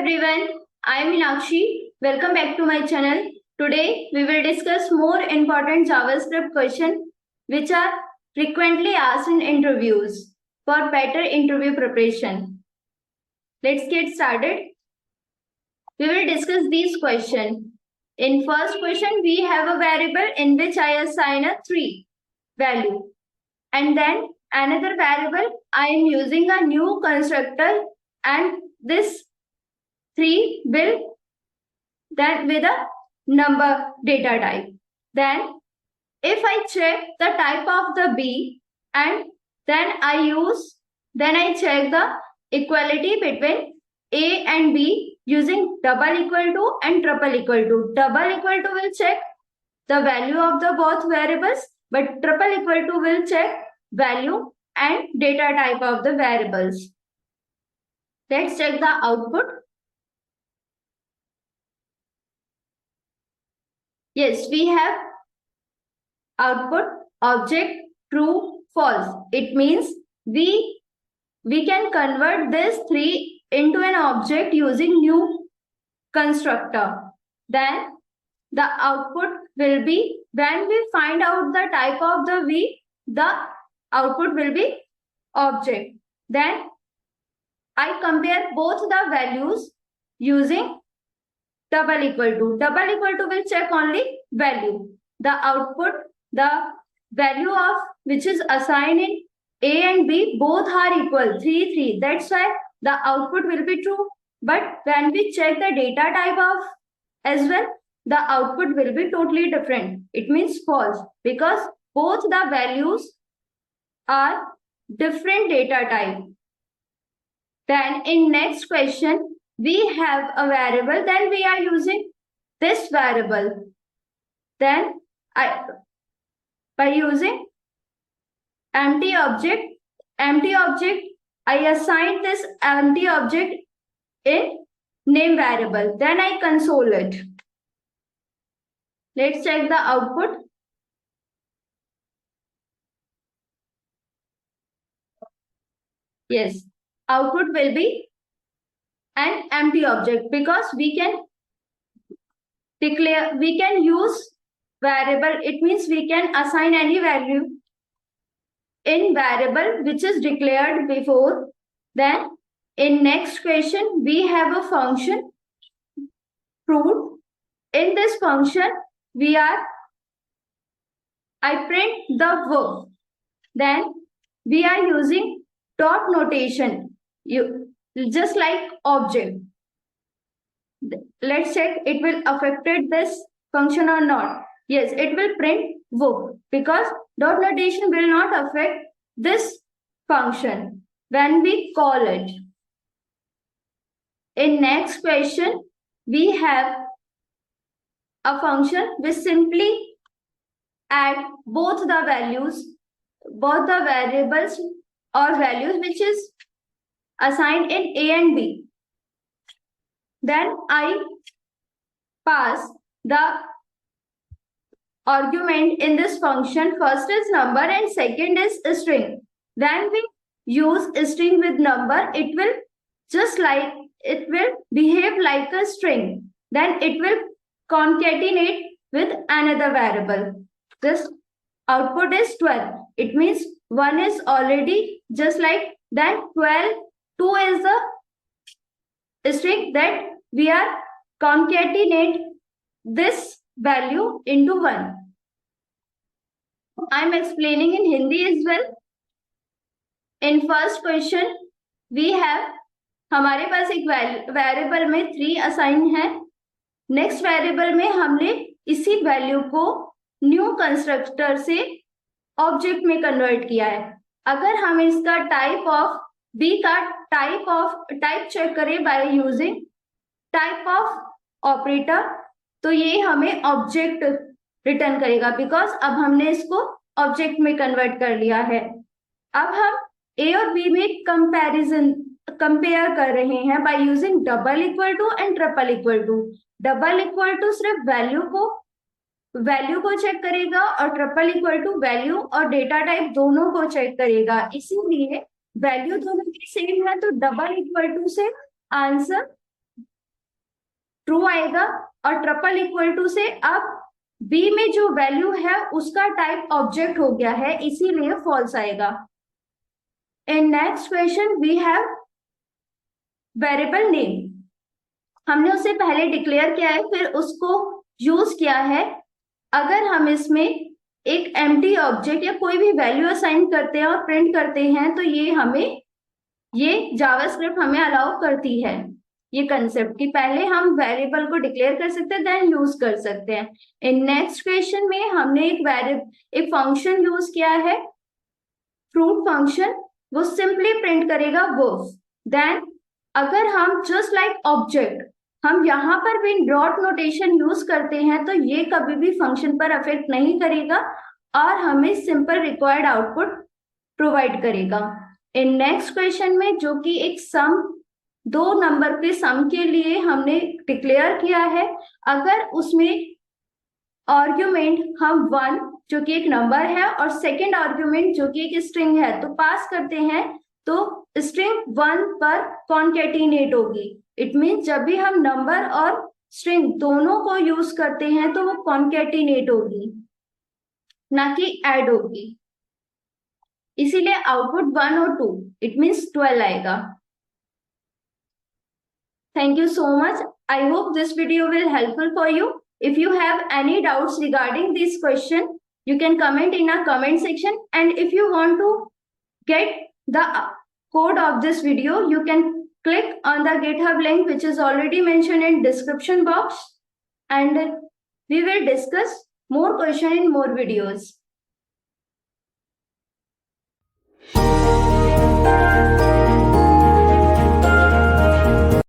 everyone, I am Meenakshi. Welcome back to my channel. Today we will discuss more important JavaScript questions which are frequently asked in interviews for better interview preparation. Let's get started. We will discuss these questions. In first question, we have a variable in which I assign a 3 value. And then another variable, I am using a new constructor and this 3 will then with a number data type. Then if I check the type of the B and then I check the equality between A and B using double equal to and triple equal to. Double equal to will check the value of the both variables, but triple equal to will check value and data type of the variables. Let's check the output. Yes, we have output object true false. It means we can convert this 3 into an object using new constructor. Then the output will be, when we find out the type of the V, the output will be object. Then I compare both the values using double equal to. Double equal to will check only value. The output, the value of which is assigned in A and B, both are equal, 3, 3. That's why the output will be true. But when we check the data type of as well, the output will be totally different. It means false because both the values are different data type. Then in next question, we have a variable, then we are using this variable. Then by using empty object, I assign this empty object in name variable. Then I console it. Let's check the output. Yes, output will be an empty object because we can declare, we can use variable. It means we can assign any value in variable which is declared before. Then in next question, we have a function fruit. In this function, I print the verb. Then we are using dot notation. Just like object. Let's check it will affected this function or not. Yes, it will print verb because dot notation will not affect this function when we call it. In next question, we have a function which simply add both the values, both the variables or values which is assigned in A and B. Then I pass the argument in this function. First is number and second is a string. When we use a string with number, it will behave like a string. Then it will concatenate with another variable. This output is 12. It means 1 is already just like then 12. 2 is the string that we are concatenate this value into 1. I am explaining in Hindi as well. In first question, we have हमारे पास एक variable में 3 assign है. Next variable में हमने इसी value को new constructor से object में कन्वर्ट किया है. अगर हम इसका टाइप ऑफ B का टाइप चेक करें by using type of operator, तो ये हमें ऑब्जेक्ट रिटर्न करेगा बिकॉज अब हमने इसको ऑब्जेक्ट में कन्वर्ट कर लिया है. अब हम A और B में कंपेयर कर रहे हैं by using double equal to and triple equal to. Double equal to सिर्फ वैल्यू को चेक करेगा और ट्रिपल इक्वल टू वैल्यू और डेटा टाइप दोनों को चेक करेगा. इसीलिए वैल्यू दोनों की सेम है तो डबल इक्वल टू से आंसर ट्रू आएगा, और ट्रिपल इक्वल टू से अब बी में जो वैल्यू है उसका टाइप ऑब्जेक्ट हो गया है, इसीलिए फॉल्स आएगा। In next question we have variable name. हमने उसे पहले डिक्लेयर किया है, फिर उसको यूज किया है। अगर हम इसमें एक एम्प्टी ऑब्जेक्ट या कोई भी वैल्यू असाइन करते हैं और प्रिंट करते हैं, तो ये जावास्क्रिप्ट हमें अलाउ करती है ये कंसेप्ट कि पहले हम वेरिएबल को डिक्लेयर कर सकते हैं देन यूज कर सकते हैं। इन नेक्स्ट क्वेश्चन में हमने एक फंक्शन यूज किया है, फ्रूट फंक्शन। वो सिंपली प्रिंट करेगा वर्ब। देन अगर हम जस्ट लाइक ऑब्जेक्ट हम यहाँ पर भी डॉट नोटेशन यूज करते हैं, तो ये कभी भी फंक्शन पर अफेक्ट नहीं करेगा और हमें सिंपल रिक्वायर्ड आउटपुट प्रोवाइड करेगा। इन नेक्स्ट क्वेश्चन में जो कि एक सम, दो नंबर के सम के लिए हमने डिक्लेयर किया है, अगर उसमें आर्ग्यूमेंट हम 1 जो कि एक नंबर है और सेकेंड आर्ग्यूमेंट जो कि एक स्ट्रिंग है तो पास करते हैं, तो स्ट्रिंग 1 पर कॉन्केटिनेट होगी। इट मीन्स जब भी हम नंबर और स्ट्रिंग दोनों को यूज करते हैं तो वो कॉन्केटिनेट होगी, ना कि ऐड होगी। इसीलिए आउटपुट 1 और 2 इट मीन्स 12 आएगा। Thank you so much. I hope this video will helpful for you. If you have any doubts regarding this question, you can comment in a comment section. And if you want to get the code of this video, you can click on the GitHub link which is already mentioned in description box. And we will discuss more question in more videos.